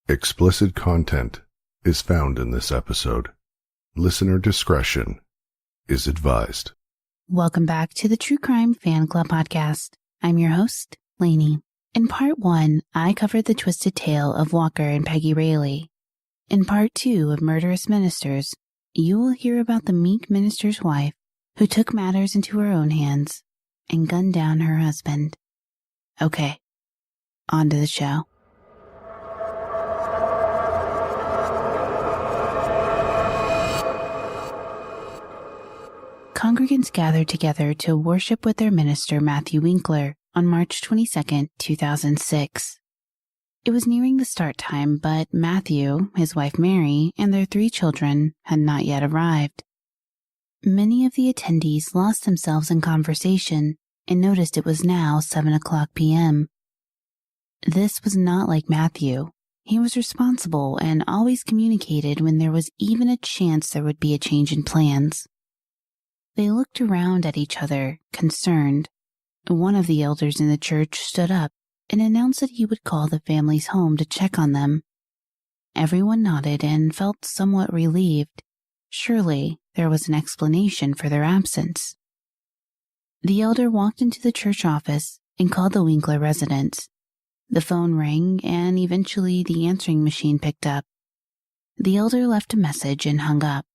Explicit content is found in this episode. Listener discretion is advised. Welcome back to the True Crime Fan Club podcast. I'm your host, Lainey. In part 1, I covered the twisted tale of Walker and Peggy Rayleigh. In part 2 of Murderous Ministers, you will hear about the meek minister's wife who took matters into her own hands and gunned down her husband. Okay, on to the show. Congregants gathered together to worship with their minister Matthew Winkler on March 22, 2006. It was nearing the start time, but Matthew, his wife Mary, and their 3 children had not yet arrived. Many of the attendees lost themselves in conversation and noticed it was now 7:00 p.m. This was not like Matthew. He was responsible and always communicated when there was even a chance there would be a change in plans. They looked around at each other, concerned. One of the elders in the church stood up and announced that he would call the families home to check on them. Everyone nodded and felt somewhat relieved. Surely there was an explanation for their absence. The elder walked into the church office and called the Winkler residence. The phone rang and eventually the answering machine picked up. The elder left a message and hung up.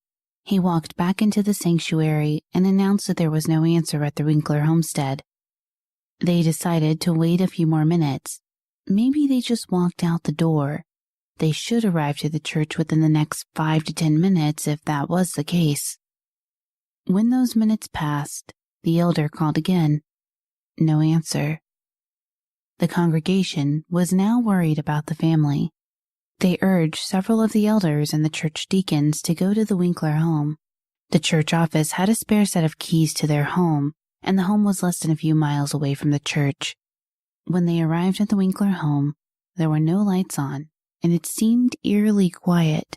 He walked back into the sanctuary and announced that there was no answer at the Winkler homestead. They decided to wait a few more minutes. Maybe they just walked out the door. They should arrive to the church within the next 5 to 10 minutes if that was the case. When those minutes passed, the elder called again. No answer. The congregation was now worried about the family. They urged several of the elders and the church deacons to go to the Winkler home. The church office had a spare set of keys to their home, and the home was less than a few miles away from the church. When they arrived at the Winkler home, there were no lights on, and it seemed eerily quiet.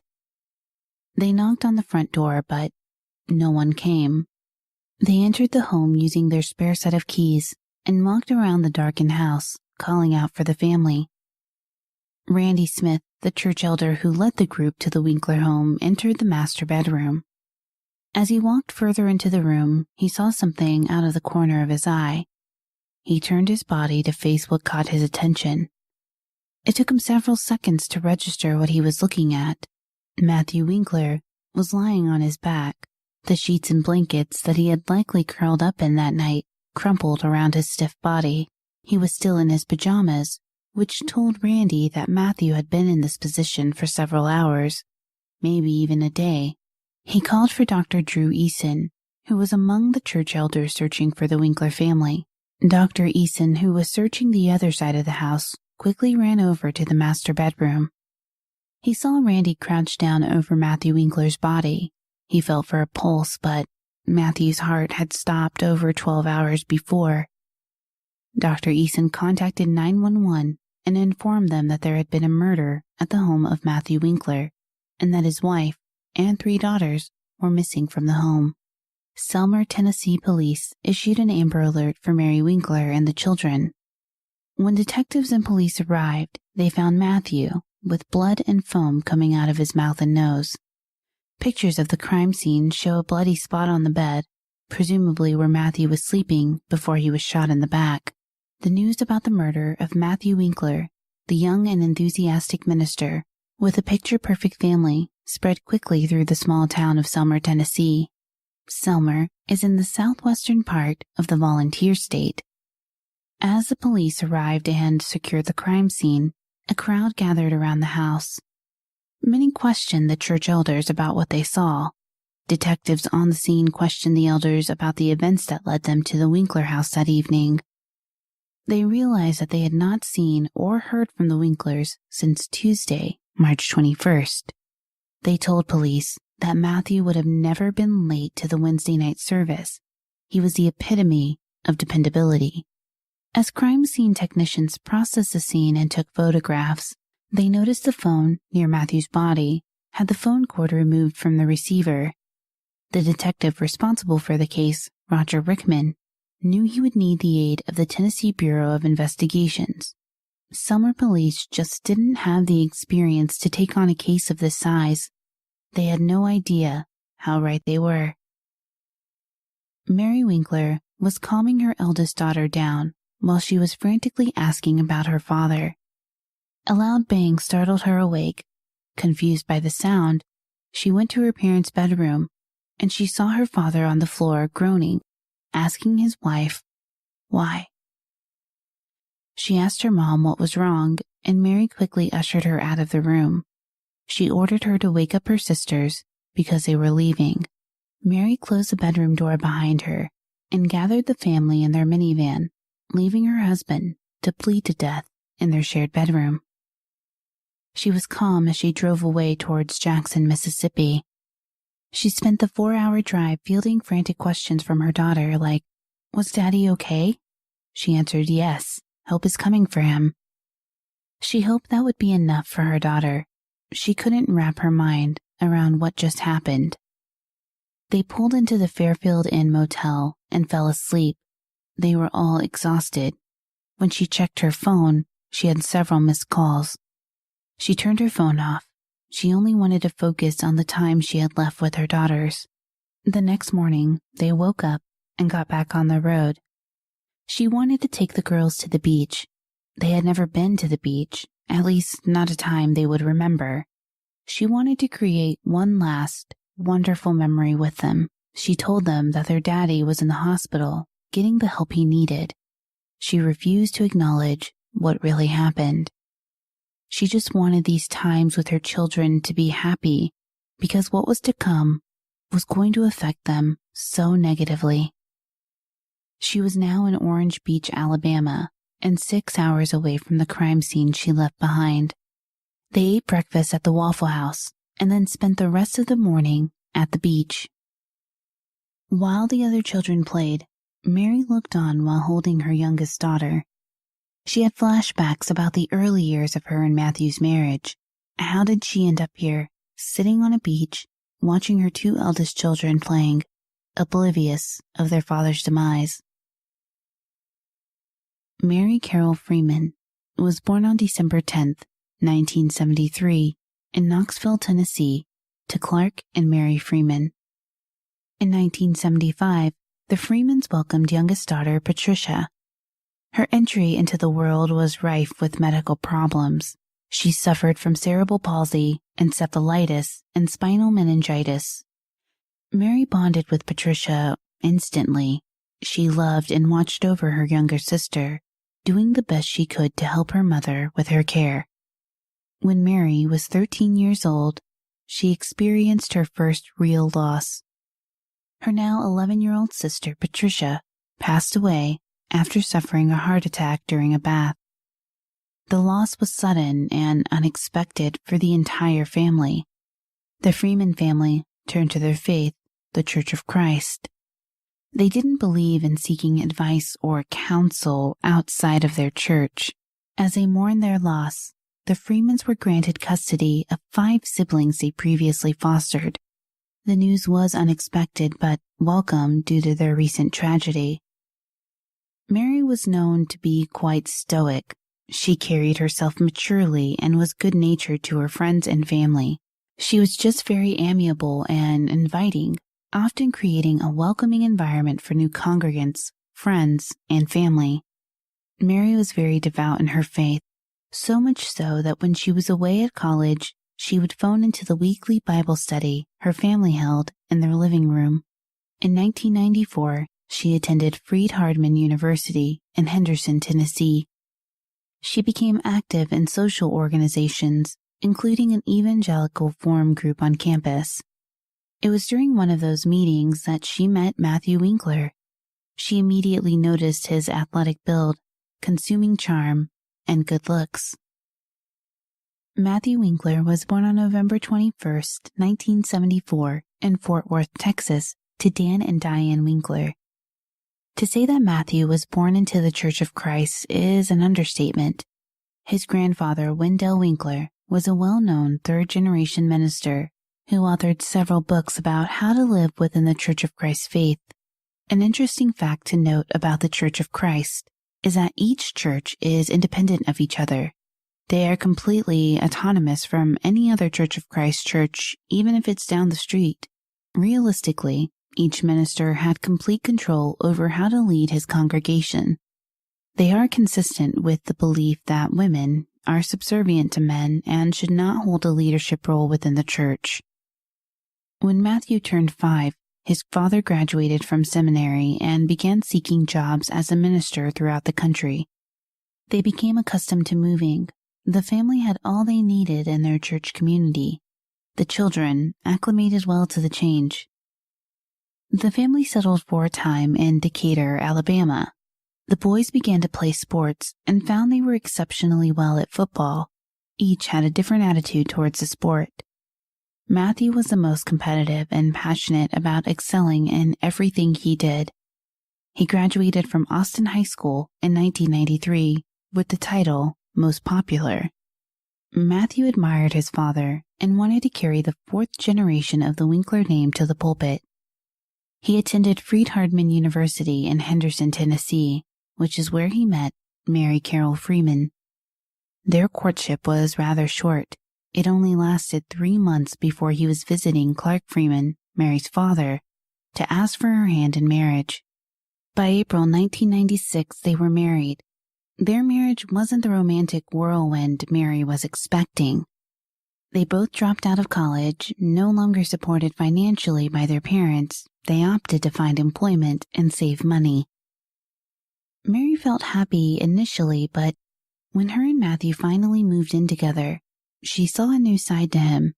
They knocked on the front door, but no one came. They entered the home using their spare set of keys and walked around the darkened house, calling out for the family. Randy Smith, the church elder who led the group to the Winkler home, entered the master bedroom. As he walked further into the room, he saw something out of the corner of his eye. He turned his body to face what caught his attention. It took him several seconds to register what he was looking at. Matthew Winkler was lying on his back, the sheets and blankets that he had likely curled up in that night crumpled around his stiff body. He was still in his pajamas, which told Randy that Matthew had been in this position for several hours, maybe even a day. He called for Dr. Drew Eason, who was among the church elders searching for the Winkler family. Dr. Eason, who was searching the other side of the house, quickly ran over to the master bedroom. He saw Randy crouched down over Matthew Winkler's body. He felt for a pulse, but Matthew's heart had stopped over 12 hours before. Dr. Eason contacted 911 and informed them that there had been a murder at the home of Matthew Winkler and that his wife and 3 daughters were missing from the home. Selmer, Tennessee police issued an Amber Alert for Mary Winkler and the children. When detectives and police arrived, they found Matthew with blood and foam coming out of his mouth and nose. Pictures of the crime scene show a bloody spot on the bed, presumably where Matthew was sleeping before he was shot in the back. The news about the murder of Matthew Winkler, the young and enthusiastic minister with a picture-perfect family, spread quickly through the small town of Selmer, Tennessee. Selmer is in the southwestern part of the Volunteer State. As the police arrived and secured the crime scene, a crowd gathered around the house. Many questioned the church elders about what they saw. Detectives on the scene questioned the elders about the events that led them to the Winkler house that evening. They realized that they had not seen or heard from the Winklers since Tuesday, March 21st. They told police that Matthew would have never been late to the Wednesday night service. He was the epitome of dependability. As crime scene technicians processed the scene and took photographs, they noticed the phone near Matthew's body had the phone cord removed from the receiver. The detective responsible for the case, Roger Rickman, knew he would need the aid of the Tennessee Bureau of Investigations. Selmer police just didn't have the experience to take on a case of this size. They had no idea how right they were. Mary Winkler was calming her eldest daughter down while she was frantically asking about her father. A loud bang startled her awake. Confused by the sound, she went to her parents' bedroom, and she saw her father on the floor groaning, asking his wife, why. She asked her mom what was wrong, and Mary quickly ushered her out of the room. She ordered her to wake up her sisters because they were leaving. Mary closed the bedroom door behind her and gathered the family in their minivan, leaving her husband to bleed to death in their shared bedroom. She was calm as she drove away towards Jackson, Mississippi. She spent the 4-hour drive fielding frantic questions from her daughter like, "Was Daddy okay?" She answered yes, help is coming for him. She hoped that would be enough for her daughter. She couldn't wrap her mind around what just happened. They pulled into the Fairfield Inn motel and fell asleep. They were all exhausted. When she checked her phone, she had several missed calls. She turned her phone off. She only wanted to focus on the time she had left with her daughters. The next morning, they woke up and got back on the road. She wanted to take the girls to the beach. They had never been to the beach, at least not a time they would remember. She wanted to create one last, wonderful memory with them. She told them that their daddy was in the hospital, getting the help he needed. She refused to acknowledge what really happened. She just wanted these times with her children to be happy because what was to come was going to affect them so negatively. She was now in Orange Beach, Alabama, and 6 hours away from the crime scene she left behind. They ate breakfast at the Waffle House and then spent the rest of the morning at the beach. While the other children played, Mary looked on while holding her youngest daughter. She had flashbacks about the early years of her and Matthew's marriage. How did she end up here, sitting on a beach, watching her 2 eldest children playing, oblivious of their father's demise? Mary Carol Freeman was born on December 10th, 1973, in Knoxville, Tennessee, to Clark and Mary Freeman. In 1975, the Freemans welcomed youngest daughter Patricia. Her entry into the world was rife with medical problems. She suffered from cerebral palsy, encephalitis, and spinal meningitis. Mary bonded with Patricia instantly. She loved and watched over her younger sister, doing the best she could to help her mother with her care. When Mary was 13 years old, she experienced her first real loss. Her now 11-year-old sister, Patricia, passed away after suffering a heart attack during a bath. The loss was sudden and unexpected for the entire family. The Freeman family turned to their faith, the Church of Christ. They didn't believe in seeking advice or counsel outside of their church. As they mourned their loss, the Freemans were granted custody of 5 siblings they previously fostered. The news was unexpected but welcome due to their recent tragedy. Mary was known to be quite stoic. She carried herself maturely and was good-natured to her friends and family. She was just very amiable and inviting, often creating a welcoming environment for new congregants, friends, and family. Mary was very devout in her faith, so much so that when she was away at college, she would phone into the weekly Bible study her family held in their living room. In 1994, she attended Freed-Hardeman University in Henderson, Tennessee. She became active in social organizations, including an evangelical forum group on campus. It was during one of those meetings that she met Matthew Winkler. She immediately noticed his athletic build, consuming charm, and good looks. Matthew Winkler was born on November 21, 1974, in Fort Worth, Texas, to Dan and Diane Winkler. To say that Matthew was born into the Church of Christ is an understatement. His grandfather, Wendell Winkler, was a well-known third-generation minister who authored several books about how to live within the Church of Christ faith. An interesting fact to note about the Church of Christ: is that each church is independent of each other. They are completely autonomous from any other Church of Christ church, even if it's down the street. Realistically, each minister had complete control over how to lead his congregation. They are consistent with the belief that women are subservient to men and should not hold a leadership role within the church. When Matthew turned 5, his father graduated from seminary and began seeking jobs as a minister throughout the country. They became accustomed to moving. The family had all they needed in their church community. The children acclimated well to the change. The family settled for a time in Decatur, Alabama. The boys began to play sports and found they were exceptionally well at football. Each had a different attitude towards the sport. Matthew was the most competitive and passionate about excelling in everything he did. He graduated from Austin High School in 1993 with the title Most Popular. Matthew admired his father and wanted to carry the 4th generation of the Winkler name to the pulpit. He attended Freed-Hardeman University in Henderson, Tennessee, which is where he met Mary Carol Freeman. Their courtship was rather short. It only lasted 3 months before he was visiting Clark Freeman, Mary's father, to ask for her hand in marriage. By April 1996, they were married. Their marriage wasn't the romantic whirlwind Mary was expecting. They both dropped out of college, no longer supported financially by their parents. They opted to find employment and save money. Mary felt happy initially, but when her and Matthew finally moved in together, she saw a new side to him.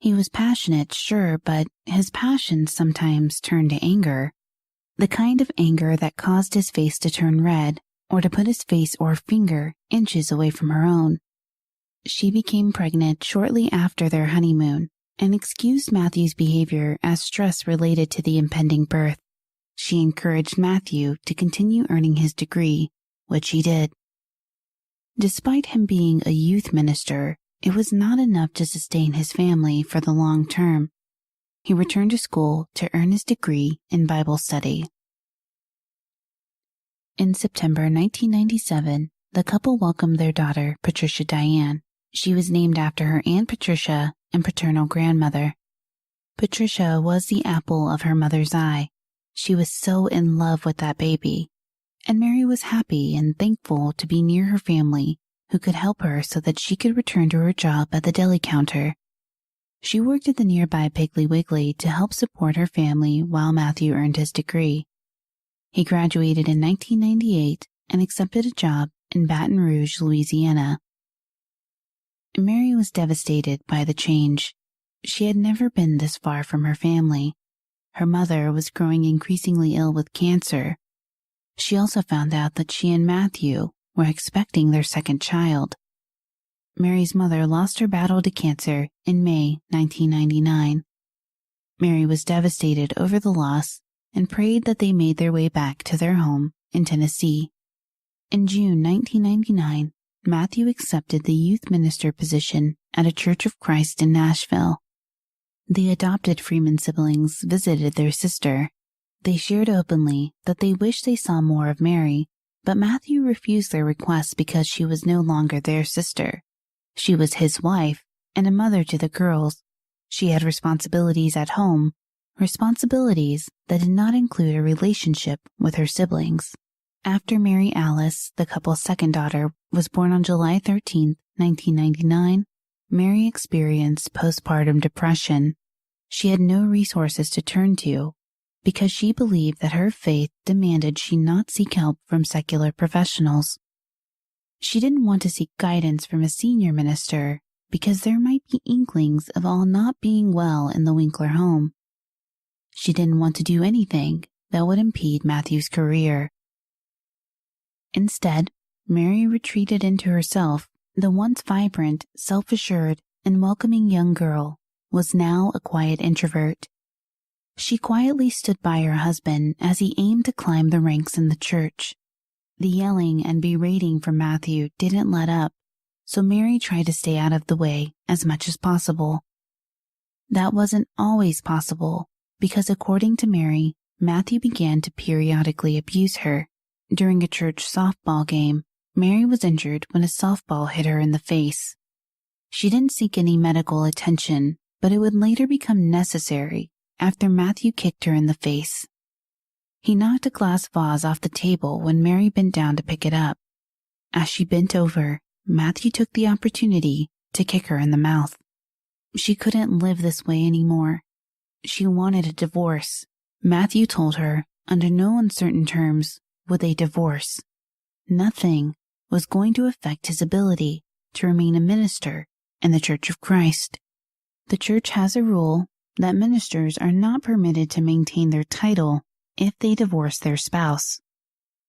He was passionate, sure, but his passion sometimes turned to anger. The kind of anger that caused his face to turn red, or to put his face or finger inches away from her own. She became pregnant shortly after their honeymoon and excused Matthew's behavior as stress related to the impending birth. She encouraged Matthew to continue earning his degree, which he did. Despite him being a youth minister, it was not enough to sustain his family for the long term. He returned to school to earn his degree in Bible study. In September 1997, the couple welcomed their daughter, Patricia Diane. She was named after her Aunt Patricia and paternal grandmother. Patricia was the apple of her mother's eye. She was so in love with that baby, and Mary was happy and thankful to be near her family who could help her so that she could return to her job at the deli counter. She worked at the nearby Piggly Wiggly to help support her family while Matthew earned his degree. He graduated in 1998 and accepted a job in Baton Rouge, Louisiana. Mary was devastated by the change. She had never been this far from her family. Her mother was growing increasingly ill with cancer. She also found out that she and Matthew were expecting their second child. Mary's mother lost her battle to cancer in May 1999. Mary was devastated over the loss and prayed that they made their way back to their home in Tennessee. In June 1999, Matthew accepted the youth minister position at a Church of Christ in Nashville. The adopted Freeman siblings visited their sister. They shared openly that they wished they saw more of Mary, but Matthew refused their request because she was no longer their sister. She was his wife and a mother to the girls. She had responsibilities at home, responsibilities that did not include a relationship with her siblings. After Mary Alice, the couple's second daughter, was born on July 13, 1999, Mary experienced postpartum depression. She had no resources to turn to because she believed that her faith demanded she not seek help from secular professionals. She didn't want to seek guidance from a senior minister because there might be inklings of all not being well in the Winkler home. She didn't want to do anything that would impede Matthew's career. Instead, Mary retreated into herself. The once vibrant, self-assured, and welcoming young girl was now a quiet introvert. She quietly stood by her husband as he aimed to climb the ranks in the church. The yelling and berating from Matthew didn't let up, so Mary tried to stay out of the way as much as possible. That wasn't always possible, because according to Mary, Matthew began to periodically abuse her. During a church softball game, Mary was injured when a softball hit her in the face. She didn't seek any medical attention, but it would later become necessary after Matthew kicked her in the face. He knocked a glass vase off the table when Mary bent down to pick it up. As she bent over, Matthew took the opportunity to kick her in the mouth. She couldn't live this way anymore. She wanted a divorce. Matthew told her, under no uncertain terms, would they divorce. Nothing was going to affect his ability to remain a minister in the Church of Christ. The church has a rule that ministers are not permitted to maintain their title if they divorce their spouse.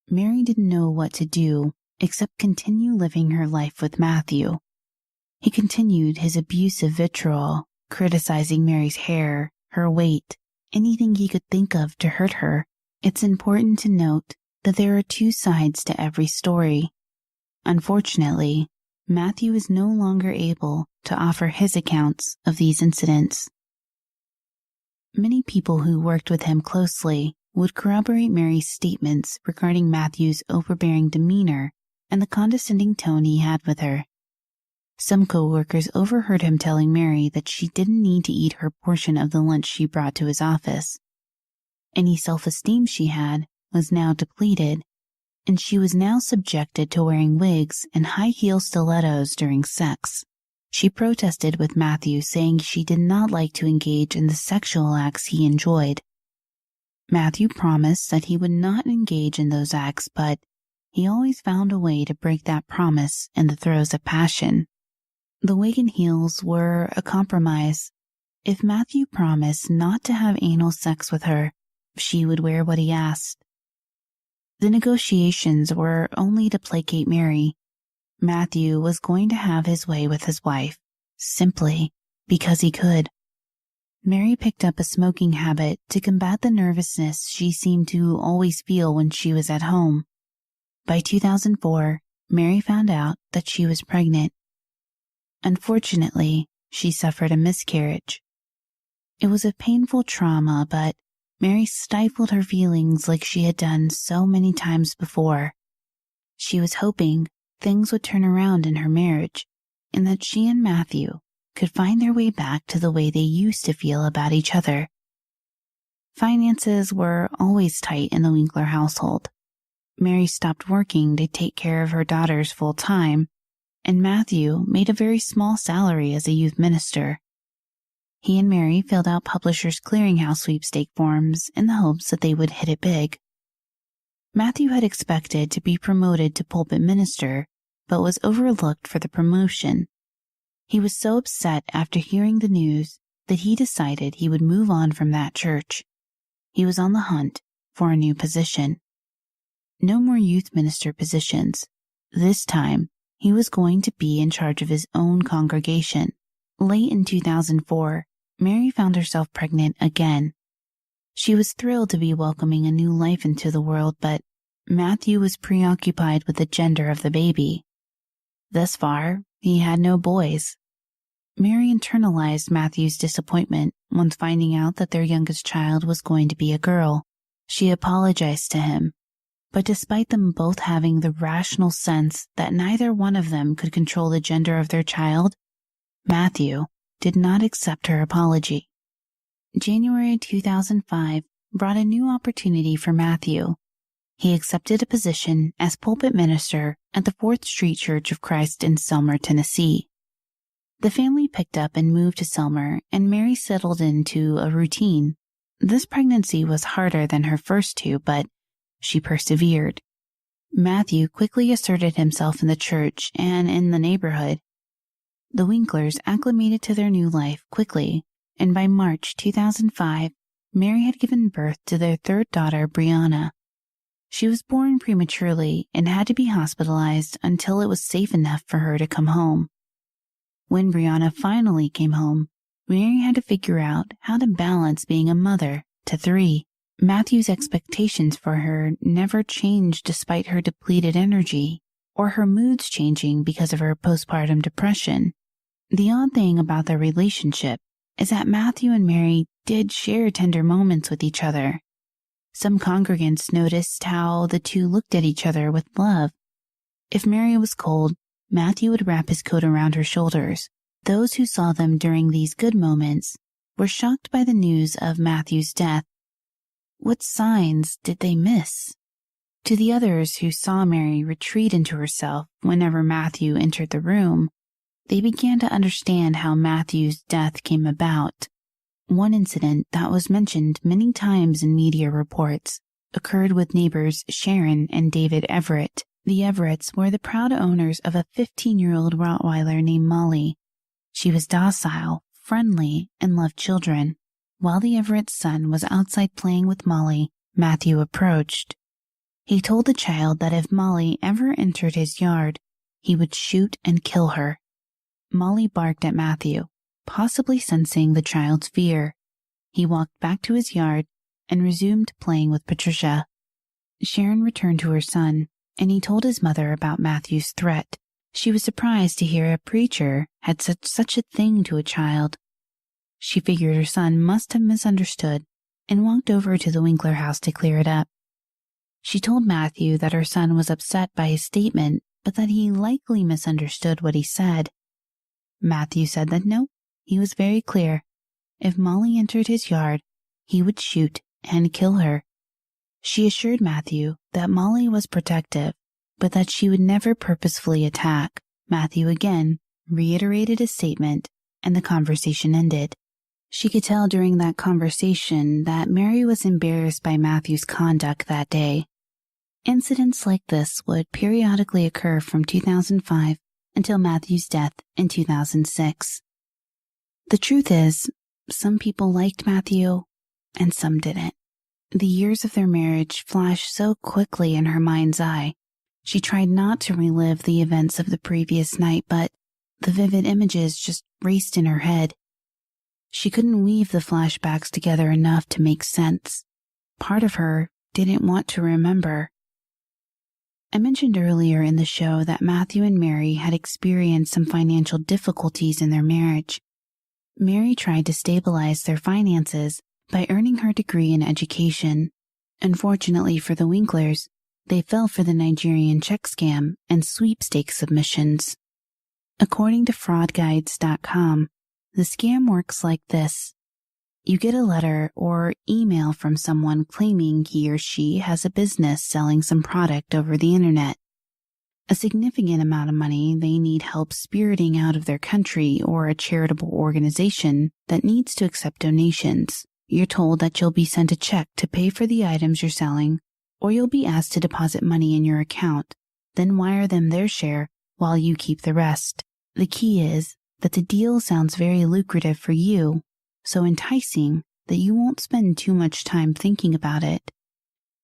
Mary didn't know what to do except continue living her life with Matthew. He continued his abusive vitriol, criticizing Mary's hair, her weight, anything he could think of to hurt her. It's important to note that there are two sides to every story. Unfortunately, Matthew is no longer able to offer his accounts of these incidents. Many people who worked with him closely would corroborate Mary's statements regarding Matthew's overbearing demeanor and the condescending tone he had with her. Some co-workers overheard him telling Mary that she didn't need to eat her portion of the lunch she brought to his office. Any self-esteem she had was now depleted, and she was now subjected to wearing wigs and high-heel stilettos during sex. She protested with Matthew, saying she did not like to engage in the sexual acts he enjoyed. Matthew promised that he would not engage in those acts, but he always found a way to break that promise in the throes of passion. The wig and heels were a compromise. If Matthew promised not to have anal sex with her, she would wear what he asked. The negotiations were only to placate Mary. Matthew was going to have his way with his wife, simply because he could. Mary picked up a smoking habit to combat the nervousness she seemed to always feel when she was at home. By 2004, Mary found out that she was pregnant. Unfortunately, she suffered a miscarriage. It was a painful trauma, but Mary stifled her feelings like she had done so many times before. She was hoping things would turn around in her marriage, and that she and Matthew could find their way back to the way they used to feel about each other. Finances were always tight in the Winkler household. Mary stopped working to take care of her daughters full time, and Matthew made a very small salary as a youth minister. He and Mary filled out Publishers Clearinghouse sweepstake forms in the hopes that they would hit it big. Matthew had expected to be promoted to pulpit minister, but was overlooked for the promotion. He was so upset after hearing the news that he decided he would move on from that church. He was on the hunt for a new position. No more youth minister positions. This time, he was going to be in charge of his own congregation. Late in 2004, Mary found herself pregnant again. She was thrilled to be welcoming a new life into the world, but Matthew was preoccupied with the gender of the baby. Thus far, he had no boys. Mary internalized Matthew's disappointment once finding out that their youngest child was going to be a girl. She apologized to him, but despite them both having the rational sense that neither one of them could control the gender of their child, Matthew did not accept her apology. January 2005 brought a new opportunity for Matthew. He accepted a position as pulpit minister at the 4th Street Church of Christ in Selmer, Tennessee. The family picked up and moved to Selmer, and Mary settled into a routine. This pregnancy was harder than her first two, but she persevered. Matthew quickly asserted himself in the church and in the neighborhood. The Winklers acclimated to their new life quickly, and by March 2005, Mary had given birth to their third daughter, Brianna. She was born prematurely and had to be hospitalized until it was safe enough for her to come home. When Brianna finally came home, Mary had to figure out how to balance being a mother to 3. Matthew's expectations for her never changed despite her depleted energy or her moods changing because of her postpartum depression. The odd thing about their relationship is that Matthew and Mary did share tender moments with each other. Some congregants noticed how the two looked at each other with love. If Mary was cold, Matthew would wrap his coat around her shoulders. Those who saw them during these good moments were shocked by the news of Matthew's death. What signs did they miss? To the others who saw Mary retreat into herself whenever Matthew entered the room, they began to understand how Matthew's death came about. One incident that was mentioned many times in media reports occurred with neighbors Sharon and David Everett. The Everetts were the proud owners of a 15-year-old Rottweiler named Molly. She was docile, friendly, and loved children. While the Everett's son was outside playing with Molly, Matthew approached. He told the child that if Molly ever entered his yard, he would shoot and kill her. Molly barked at Matthew, possibly sensing the child's fear. He walked back to his yard and resumed playing with Patricia. Sharon returned to her son, and he told his mother about Matthew's threat. She was surprised to hear a preacher had said such a thing to a child. She figured her son must have misunderstood and walked over to the Winkler house to clear it up. She told Matthew that her son was upset by his statement, but that he likely misunderstood what he said. Matthew said that no, he was very clear. If Molly entered his yard, he would shoot and kill her. She assured Matthew that Molly was protective, but that she would never purposefully attack. Matthew again reiterated his statement, and the conversation ended. She could tell during that conversation that Mary was embarrassed by Matthew's conduct that day. Incidents like this would periodically occur from 2005 until Matthew's death in 2006. The truth is, some people liked Matthew and some didn't. The years of their marriage flashed so quickly in her mind's eye. She tried not to relive the events of the previous night, but the vivid images just raced in her head. She couldn't weave the flashbacks together enough to make sense. Part of her didn't want to remember. I mentioned earlier in the show that Matthew and Mary had experienced some financial difficulties in their marriage. Mary tried to stabilize their finances by earning her degree in education. Unfortunately for the Winklers, they fell for the Nigerian check scam and sweepstakes submissions. According to fraudguides.com, the scam works like this. You get a letter or email from someone claiming he or she has a business selling some product over the internet. A significant amount of money they need help spiriting out of their country or a charitable organization that needs to accept donations. You're told that you'll be sent a check to pay for the items you're selling, or you'll be asked to deposit money in your account, then wire them their share while you keep the rest. The key is that the deal sounds very lucrative for you, so enticing that you won't spend too much time thinking about it.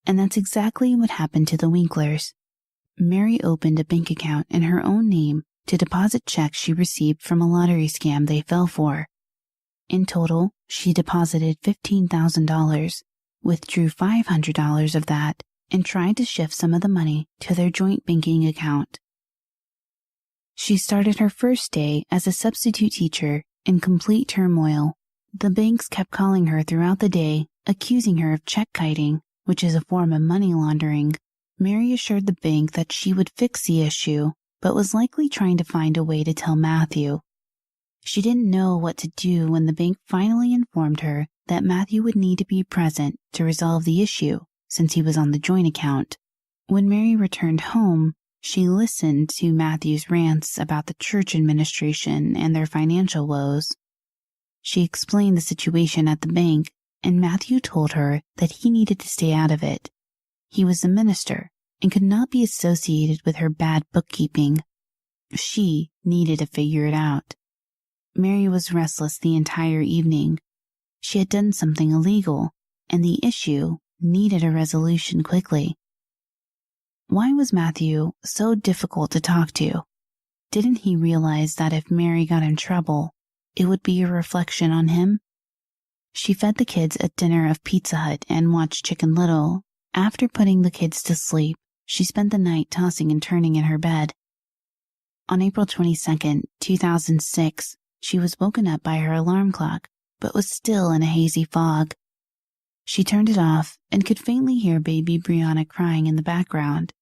And that's exactly what happened to the Winklers. Mary opened a bank account in her own name to deposit checks she received from a lottery scam they fell for. In total, she deposited $15,000, withdrew $500 of that, and tried to shift some of the money to their joint banking account. She started her first day as a substitute teacher in complete turmoil. The banks kept calling her throughout the day, accusing her of check kiting, which is a form of money laundering. Mary assured the bank that she would fix the issue, but was likely trying to find a way to tell Matthew. She didn't know what to do when the bank finally informed her that Matthew would need to be present to resolve the issue since he was on the joint account. When Mary returned home, she listened to Matthew's rants about the church administration and their financial woes. She explained the situation at the bank, and Matthew told her that he needed to stay out of it. He was a minister and could not be associated with her bad bookkeeping. She needed to figure it out. Mary was restless the entire evening. She had done something illegal, and the issue needed a resolution quickly. Why was Matthew so difficult to talk to? Didn't he realize that if Mary got in trouble, it would be a reflection on him? She fed the kids a dinner of Pizza Hut and watched Chicken Little. After putting the kids to sleep, she spent the night tossing and turning in her bed. On April 22, 2006, she was woken up by her alarm clock, but was still in a hazy fog. She turned it off and could faintly hear baby Brianna crying in the background.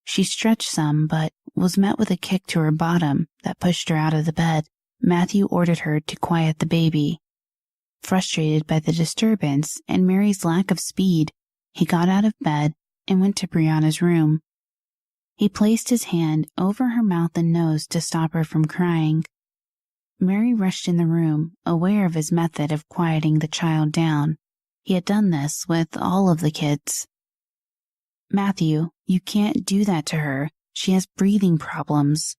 She stretched some, but was met with a kick to her bottom that pushed her out of the bed. Matthew ordered her to quiet the baby. Frustrated by the disturbance and Mary's lack of speed, he got out of bed and went to Brianna's room. He placed his hand over her mouth and nose to stop her from crying. Mary rushed in the room, aware of his method of quieting the child down. He had done this with all of the kids. "Matthew, you can't do that to her. She has breathing problems."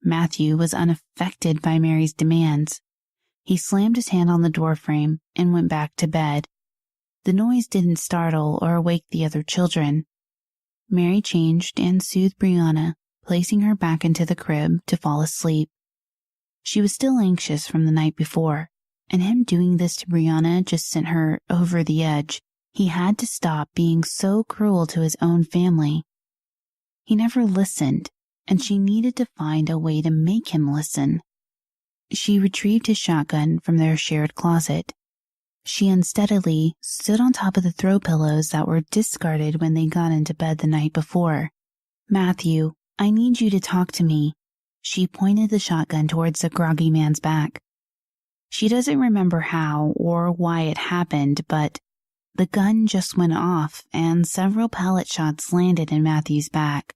Matthew was unaffected by Mary's demands. He slammed his hand on the doorframe and went back to bed. The noise didn't startle or awake the other children. Mary changed and soothed Brianna, placing her back into the crib to fall asleep. She was still anxious from the night before, and him doing this to Brianna just sent her over the edge. He had to stop being so cruel to his own family. He never listened, and she needed to find a way to make him listen. She retrieved his shotgun from their shared closet. She unsteadily stood on top of the throw pillows that were discarded when they got into bed the night before. "Matthew, I need you to talk to me." She pointed the shotgun towards the groggy man's back. She doesn't remember how or why it happened, but the gun just went off and several pellet shots landed in Matthew's back.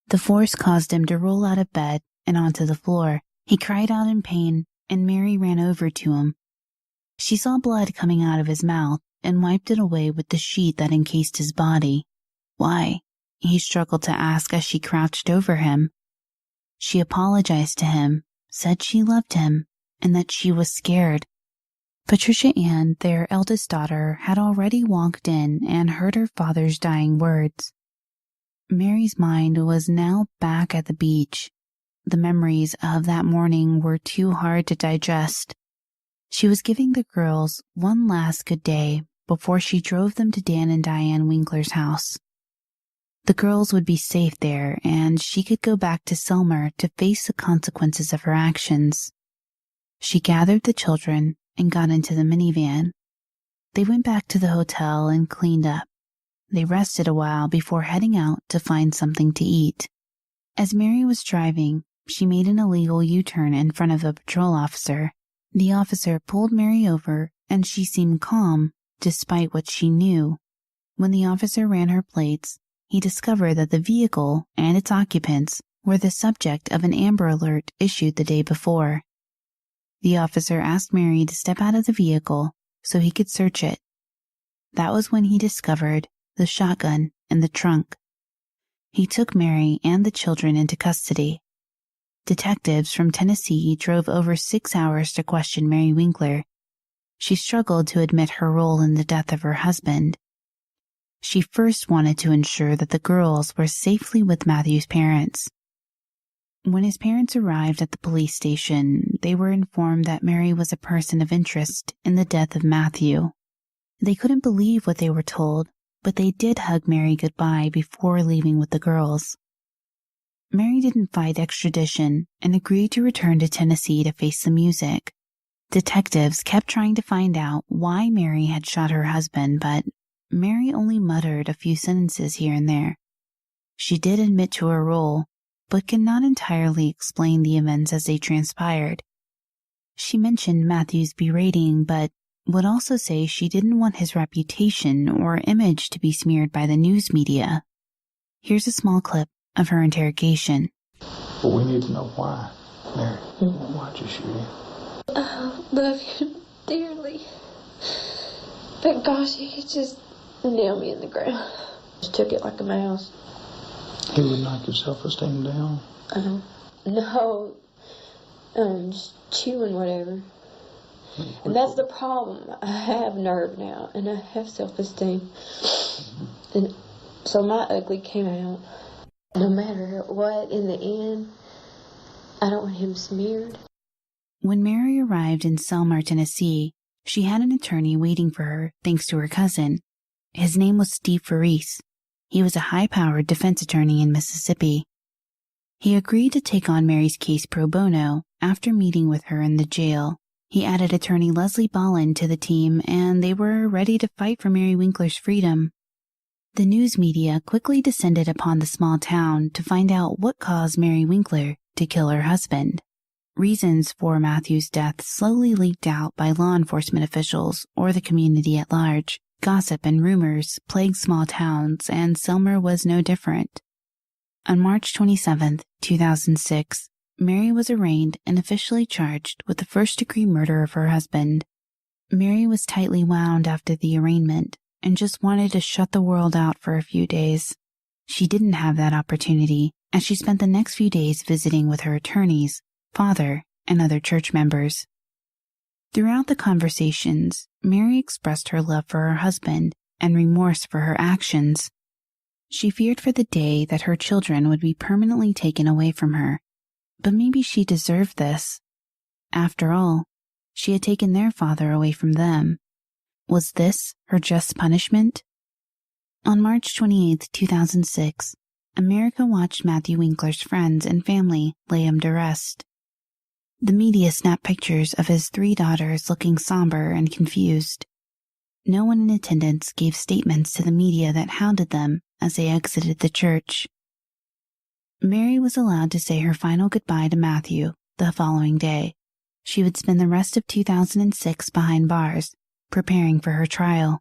The force caused him to roll out of bed and onto the floor. He cried out in pain, and Mary ran over to him. She saw blood coming out of his mouth and wiped it away with the sheet that encased his body. "Why?" he struggled to ask as she crouched over him. She apologized to him, said she loved him, and that she was scared. Patricia Ann, their eldest daughter, had already walked in and heard her father's dying words. Mary's mind was now back at the beach. The memories of that morning were too hard to digest. She was giving the girls one last good day before she drove them to Dan and Diane Winkler's house. The girls would be safe there, and she could go back to Selmer to face the consequences of her actions. She gathered the children and got into the minivan. They went back to the hotel and cleaned up. They rested a while before heading out to find something to eat. As Mary was driving, she made an illegal U-turn in front of a patrol officer. The officer pulled Mary over, and she seemed calm, despite what she knew. When the officer ran her plates, he discovered that the vehicle and its occupants were the subject of an Amber Alert issued the day before. The officer asked Mary to step out of the vehicle so he could search it. That was when he discovered the shotgun in the trunk. He took Mary and the children into custody. Detectives from Tennessee drove over 6 hours to question Mary Winkler. She struggled to admit her role in the death of her husband. She first wanted to ensure that the girls were safely with Matthew's parents. When his parents arrived at the police station, they were informed that Mary was a person of interest in the death of Matthew. They couldn't believe what they were told, but they did hug Mary goodbye before leaving with the girls. Mary didn't fight extradition and agreed to return to Tennessee to face the music. Detectives kept trying to find out why Mary had shot her husband, but Mary only muttered a few sentences here and there. She did admit to her role, but could not entirely explain the events as they transpired. She mentioned Matthew's berating, but would also say she didn't want his reputation or image to be smeared by the news media. Here's a small clip of her interrogation. But we need to know why, Mary. Why'd you shoot him? I love you dearly. But gosh, he could just nail me in the ground. Just took it like a mouse. He would knock your self-esteem down? No. Just chewing whatever. And that's the problem. I have nerve now, and I have self-esteem. And so my ugly came out. No matter what, in the end, I don't want him smeared. When Mary arrived in Selmer, Tennessee, she had an attorney waiting for her thanks to her cousin. His name was Steve Faris. He was a high-powered defense attorney in Mississippi. He agreed to take on Mary's case pro bono after meeting with her in the jail. He added attorney Leslie Ballin to the team, and they were ready to fight for Mary Winkler's freedom. The news media quickly descended upon the small town to find out what caused Mary Winkler to kill her husband. Reasons for Matthew's death slowly leaked out by law enforcement officials or the community at large. Gossip and rumors plagued small towns, and Selmer was no different. On March 27, 2006, Mary was arraigned and officially charged with the first-degree murder of her husband. Mary was tightly wound after the arraignment and just wanted to shut the world out for a few days. She didn't have that opportunity, as she spent the next few days visiting with her attorneys, father, and other church members. Throughout the conversations, Mary expressed her love for her husband and remorse for her actions. She feared for the day that her children would be permanently taken away from her, but maybe she deserved this. After all, she had taken their father away from them. Was this her just punishment? On March 28, 2006, America watched Matthew Winkler's friends and family lay him to rest. The media snapped pictures of his 3 daughters looking somber and confused. No one in attendance gave statements to the media that hounded them as they exited the church. Mary was allowed to say her final goodbye to Matthew the following day. She would spend the rest of 2006 behind bars, preparing for her trial.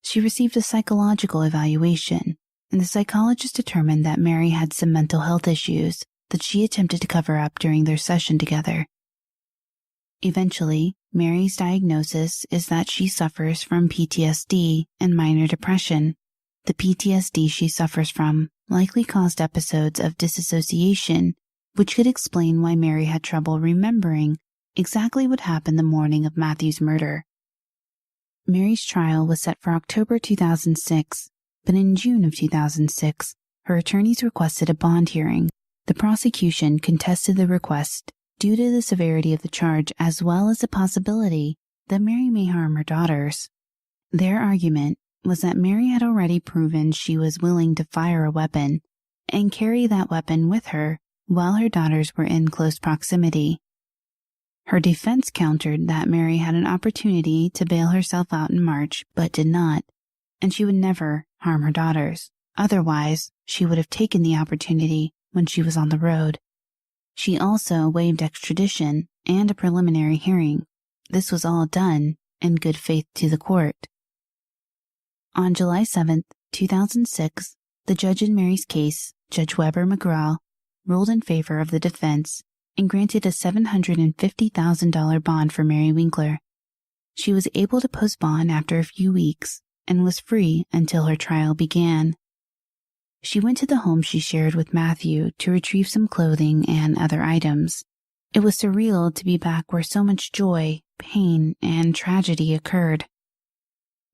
She received a psychological evaluation, and the psychologist determined that Mary had some mental health issues that she attempted to cover up during their session together. Eventually, Mary's diagnosis is that she suffers from PTSD and minor depression. The PTSD she suffers from likely caused episodes of disassociation, which could explain why Mary had trouble remembering exactly what happened the morning of Matthew's murder. Mary's trial was set for October 2006, but in June of 2006, her attorneys requested a bond hearing. The prosecution contested the request due to the severity of the charge as well as the possibility that Mary may harm her daughters. Their argument was that Mary had already proven she was willing to fire a weapon and carry that weapon with her while her daughters were in close proximity. Her defense countered that Mary had an opportunity to bail herself out in March but did not, and she would never harm her daughters. Otherwise, she would have taken the opportunity when she was on the road. She also waived extradition and a preliminary hearing. This was all done in good faith to the court. On July 7, 2006, the judge in Mary's case, Judge Weber McGraw, ruled in favor of the defense and granted a $750,000 bond for Mary Winkler. She was able to post bond after a few weeks and was free until her trial began. She went to the home she shared with Matthew to retrieve some clothing and other items. It was surreal to be back where so much joy, pain, and tragedy occurred.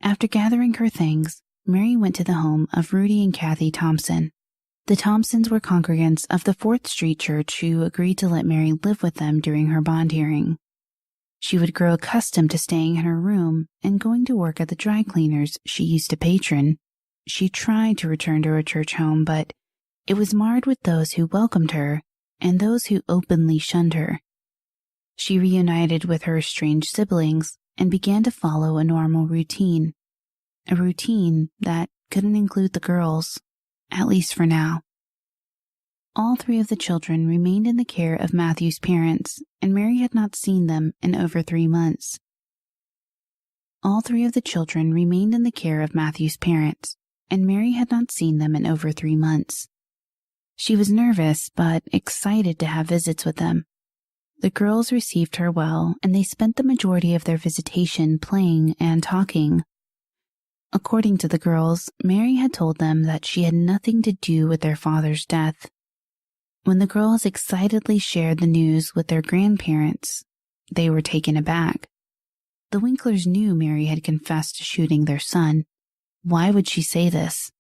After gathering her things, Mary went to the home of Rudy and Cathy Thompson. The Thompsons were congregants of the 4th Street Church who agreed to let Mary live with them during her bond hearing. She would grow accustomed to staying in her room and going to work at the dry cleaners she used to patron. She tried to return to her church home, but it was marred with those who welcomed her and those who openly shunned her. She reunited with her estranged siblings and began to follow a normal routine, a routine that couldn't include the girls, at least for now. All 3 of the children remained in the care of Matthew's parents, and Mary had not seen them in over 3 months. All 3 of the children remained in the care of Matthew's parents, and Mary had not seen them in over 3 months. She was nervous but excited to have visits with them. The girls received her well, and they spent the majority of their visitation playing and talking. According to the girls, Mary had told them that she had nothing to do with their father's death. When the girls excitedly shared the news with their grandparents, they were taken aback. The Winklers knew Mary had confessed to shooting their son. Why would she say this?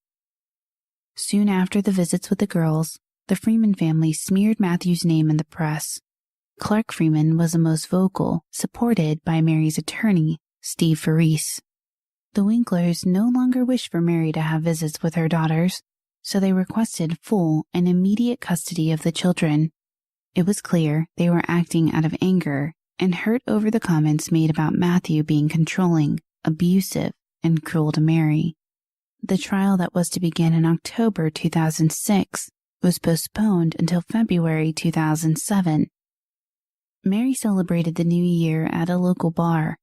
Soon after the visits with the girls, the Freeman family smeared Matthew's name in the press. Clark Freeman was the most vocal, supported by Mary's attorney, Steve Farese. The Winklers no longer wished for Mary to have visits with her daughters, so they requested full and immediate custody of the children. It was clear they were acting out of anger and hurt over the comments made about Matthew being controlling, abusive, and cruel to Mary. The trial that was to begin in October 2006 was postponed until February 2007. Mary celebrated the new year at a local bar.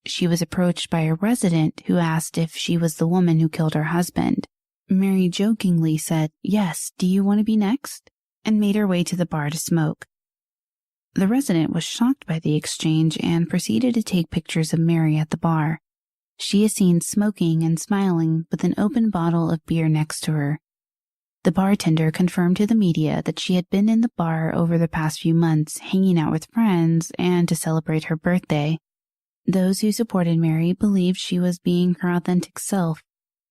She was approached by a resident who asked if she was the woman who killed her husband. Mary jokingly said, "Yes, do you want to be next?" and made her way to the bar to smoke. The resident was shocked by the exchange and proceeded to take pictures of Mary at the bar. She is seen smoking and smiling with an open bottle of beer next to her. The bartender confirmed to the media that she had been in the bar over the past few months, hanging out with friends and to celebrate her birthday. Those who supported Mary believed she was being her authentic self.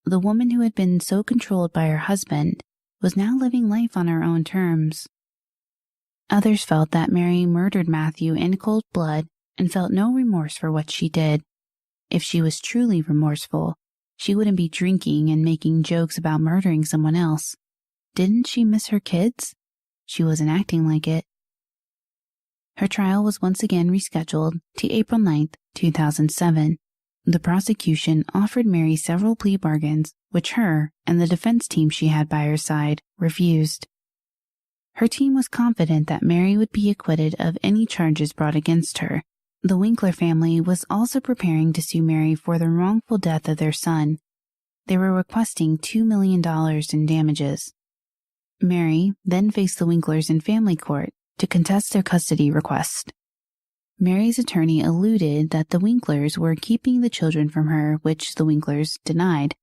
The woman who had been so controlled by her husband was now living life on her own terms. Others felt that Mary murdered Matthew in cold blood and felt no remorse for what she did. If she was truly remorseful, she wouldn't be drinking and making jokes about murdering someone else. Didn't she miss her kids? She wasn't acting like it. Her trial was once again rescheduled to April 9th, 2007. The prosecution offered Mary several plea bargains, which her and the defense team she had by her side refused. Her team was confident that Mary would be acquitted of any charges brought against her. The Winkler family was also preparing to sue Mary for the wrongful death of their son. They were requesting $2 million in damages. Mary then faced the Winklers in family court to contest their custody request. Mary's attorney alluded that the Winklers were keeping the children from her, which the Winklers denied.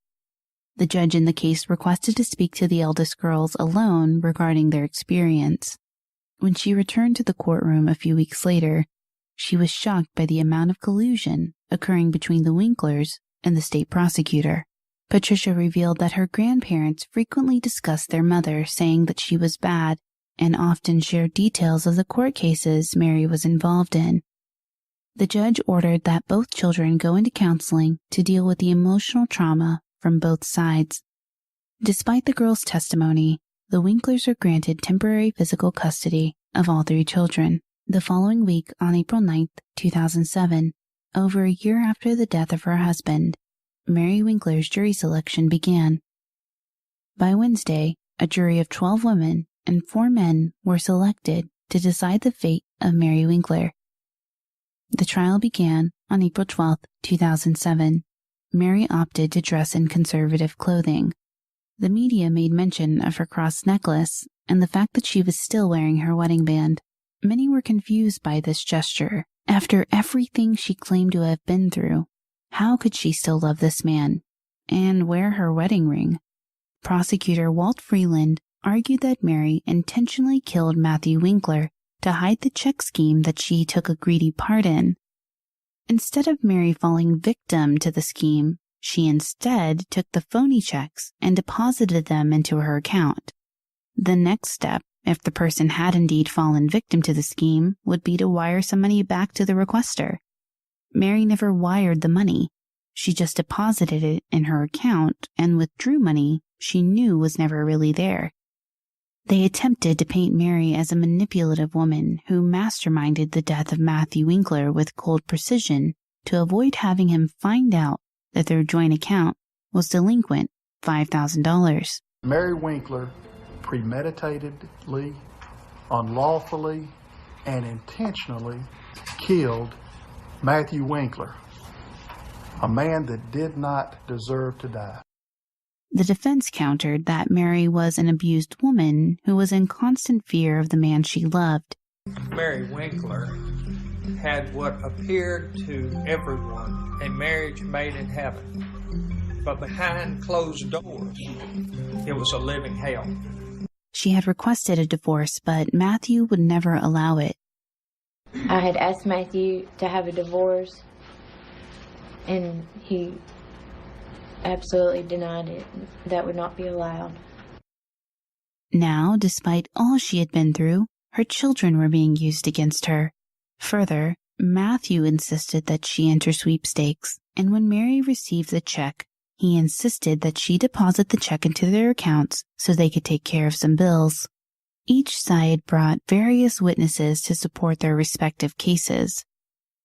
The judge in the case requested to speak to the eldest girls alone regarding their experience. When she returned to the courtroom a few weeks later, she was shocked by the amount of collusion occurring between the Winklers and the state prosecutor. Patricia revealed that her grandparents frequently discussed their mother, saying that she was bad, and often shared details of the court cases Mary was involved in. The judge ordered that both children go into counseling to deal with the emotional trauma from both sides. Despite the girls' testimony, the Winklers were granted temporary physical custody of all three children. The following week, on April 9th, 2007, over a year after the death of her husband, Mary Winkler's jury selection began. By Wednesday, a jury of 12 women and 4 men were selected to decide the fate of Mary Winkler. The trial began on April 12, 2007. Mary opted to dress in conservative clothing. The media made mention of her cross necklace and the fact that she was still wearing her wedding band. Many were confused by this gesture. After everything she claimed to have been through, how could she still love this man and wear her wedding ring? Prosecutor Walt Freeland argued that Mary intentionally killed Matthew Winkler to hide the check scheme that she took a greedy part in. Instead of Mary falling victim to the scheme, she instead took the phony checks and deposited them into her account. The next step, if the person had indeed fallen victim to the scheme, would be to wire some money back to the requester. Mary never wired the money. She just deposited it in her account and withdrew money she knew was never really there. They attempted to paint Mary as a manipulative woman who masterminded the death of Matthew Winkler with cold precision to avoid having him find out that their joint account was delinquent $5,000. Mary Winkler premeditatedly, unlawfully, and intentionally killed Matthew Winkler, a man that did not deserve to die. The defense countered that Mary was an abused woman who was in constant fear of the man she loved. Mary Winkler had what appeared to everyone a marriage made in heaven, but behind closed doors, it was a living hell. She had requested a divorce, but Matthew would never allow it. I had asked Matthew to have a divorce, and he absolutely denied it. That would not be allowed. Now, despite all she had been through, her children were being used against her. Further, Matthew insisted that she enter sweepstakes, and when Mary received the check, he insisted that she deposit the check into their accounts so they could take care of some bills. Each side brought various witnesses to support their respective cases.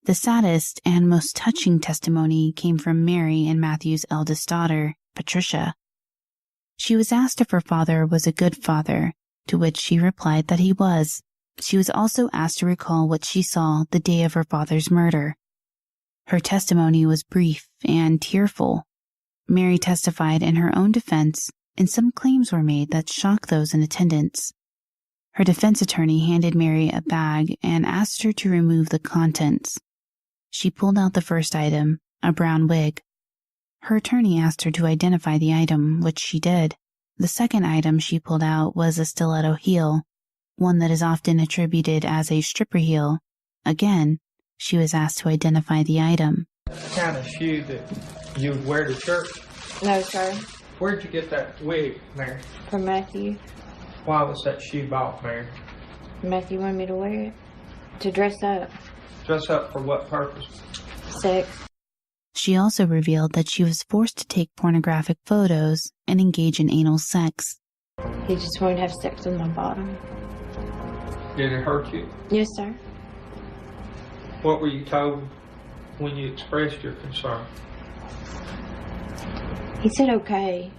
The saddest and most touching testimony came from Mary and Matthew's eldest daughter, Patricia. She was asked if her father was a good father, to which she replied that he was. She was also asked to recall what she saw the day of her father's murder. Her testimony was brief and tearful. Mary testified in her own defense, and some claims were made that shocked those in attendance. Her defense attorney handed Mary a bag and asked her to remove the contents. She pulled out the first item, a brown wig. Her attorney asked her to identify the item, which she did. The second item she pulled out was a stiletto heel, one that is often attributed as a stripper heel. Again, she was asked to identify the item. The kind of shoe that you would wear to church? No, sir. Where'd you get that wig, Mary? From Matthew. Why was that shoe bought, Mary? Matthew wanted me to wear it. To dress up. Dress up for what purpose? Sex. She also revealed that she was forced to take pornographic photos and engage in anal sex. He just wanted to have sex with my bottom. Did it hurt you? Yes, sir. What were you told when you expressed your concern? He said okay,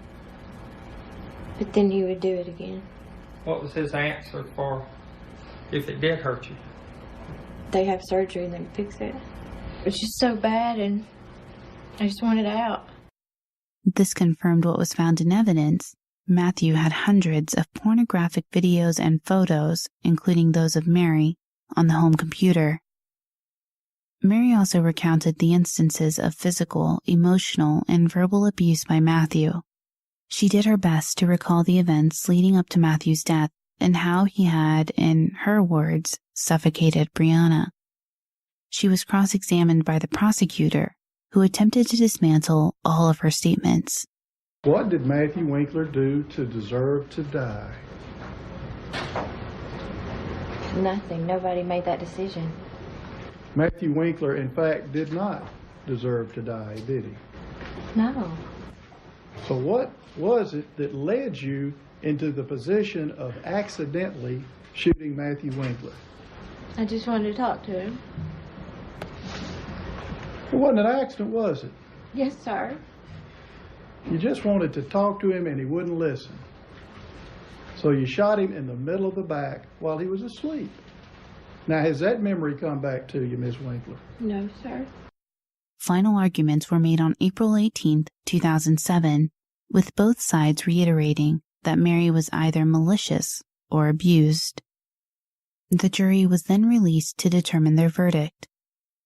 but then he would do it again. What was his answer for if it did hurt you? They have surgery and they can fix it. It's just so bad and I just want it out. This confirmed what was found in evidence. Matthew had hundreds of pornographic videos and photos, including those of Mary, on the home computer. Mary also recounted the instances of physical, emotional, and verbal abuse by Matthew. She did her best to recall the events leading up to Matthew's death and how he had, in her words, suffocated Brianna. She was cross-examined by the prosecutor, who attempted to dismantle all of her statements. What did Matthew Winkler do to deserve to die? Nothing. Nobody made that decision. Matthew Winkler, in fact, did not deserve to die, did he? No. So what was it that led you into the position of accidentally shooting Matthew Winkler? I just wanted to talk to him. It wasn't an accident, was it? Yes, sir. You just wanted to talk to him and he wouldn't listen. So you shot him in the middle of the back while he was asleep. Now, has that memory come back to you, Miss Winkler? No, sir. Final arguments were made on April 18, 2007, with both sides reiterating that Mary was either malicious or abused. The jury was then released to determine their verdict.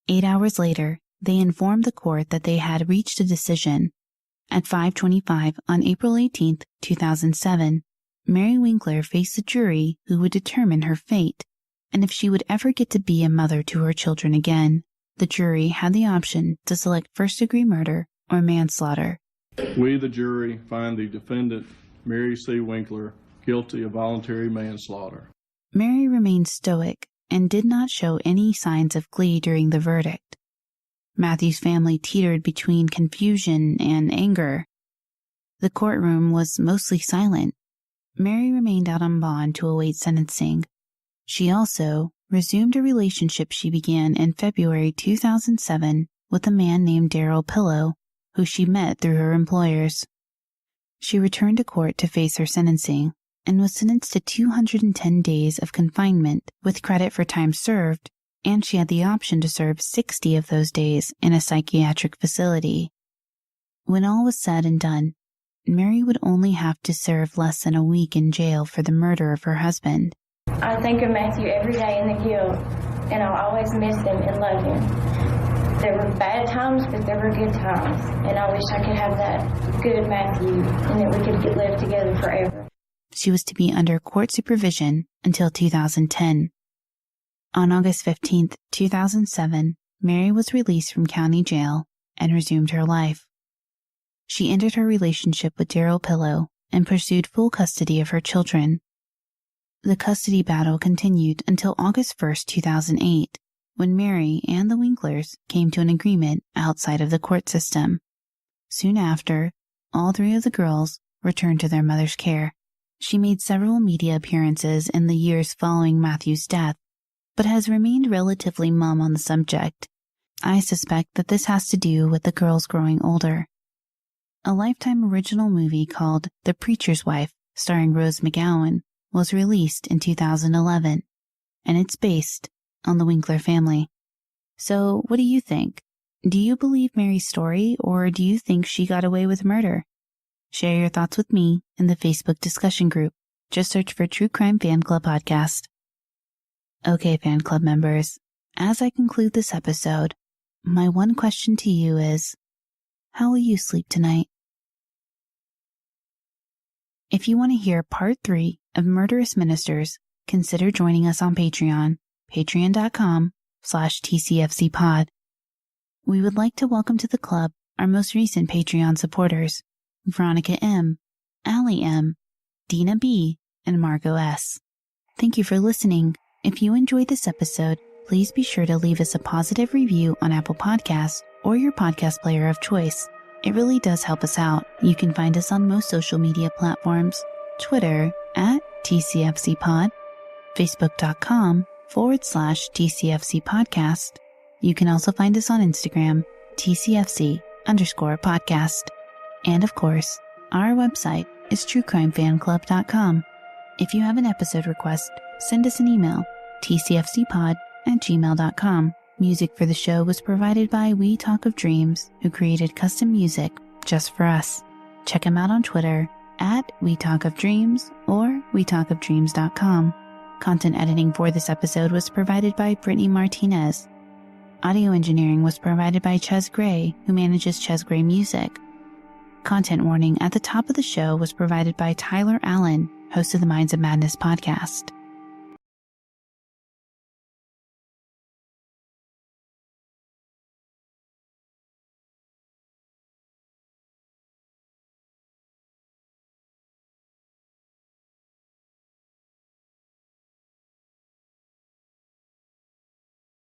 8 hours later, they informed the court that they had reached a decision. At 5:25 on April 18, 2007, Mary Winkler faced the jury who would determine her fate, and if she would ever get to be a mother to her children again. The jury had the option to select first-degree murder or manslaughter. We, the jury, find the defendant, Mary C. Winkler, guilty of voluntary manslaughter. Mary remained stoic and did not show any signs of glee during the verdict. Matthew's family teetered between confusion and anger. The courtroom was mostly silent. Mary remained out on bond to await sentencing. She also resumed a relationship she began in February 2007 with a man named Daryl Pillow, who she met through her employers. She returned to court to face her sentencing and was sentenced to 210 days of confinement with credit for time served, and she had the option to serve 60 of those days in a psychiatric facility. When all was said and done, Mary would only have to serve less than a week in jail for the murder of her husband. I think of Matthew every day in the guilt, and I'll always miss him and love him. There were bad times, but there were good times, and I wish I could have that good Matthew and that we could live together forever. She was to be under court supervision until 2010. On August 15, 2007, Mary was released from county jail and resumed her life. She ended her relationship with Daryl Pillow and pursued full custody of her children. The custody battle continued until August 1, 2008, when Mary and the Winklers came to an agreement outside of the court system. Soon after, all three of the girls returned to their mother's care. She made several media appearances in the years following Matthew's death, but has remained relatively mum on the subject. I suspect that this has to do with the girls growing older. A Lifetime original movie called The Preacher's Wife, starring Rose McGowan, was released in 2011, and it's based on the Winkler family. So, what do you think? Do you believe Mary's story, or do you think she got away with murder? Share your thoughts with me in the Facebook discussion group. Just search for True Crime Fan Club Podcast. Okay, fan club members, as I conclude this episode, my one question to you is, how will you sleep tonight? If you want to hear part 3 of Murderous Ministers, consider joining us on Patreon, patreon.com/TCFCpod. We would like to welcome to the club our most recent Patreon supporters, Veronica M., Allie M., Dina B., and Margot S. Thank you for listening. If you enjoyed this episode, please be sure to leave us a positive review on Apple Podcasts or your podcast player of choice. It really does help us out. You can find us on most social media platforms, Twitter @TCFCpod, Facebook.com/TCFCpodcast. You can also find us on Instagram, TCFC_podcast. And of course, our website is truecrimefanclub.com. If you have an episode request, send us an email, tcfcpod@gmail.com. Music for the show was provided by We Talk of Dreams, who created custom music just for us. Check him out on Twitter @WeTalkOfDreams or WeTalkOfDreams.com. Content editing for this episode was provided by Brittany Martinez. Audio engineering was provided by Ches Gray, who manages Ches Gray Music. Content warning at the top of the show was provided by Tyler Allen, host of the Minds of Madness podcast.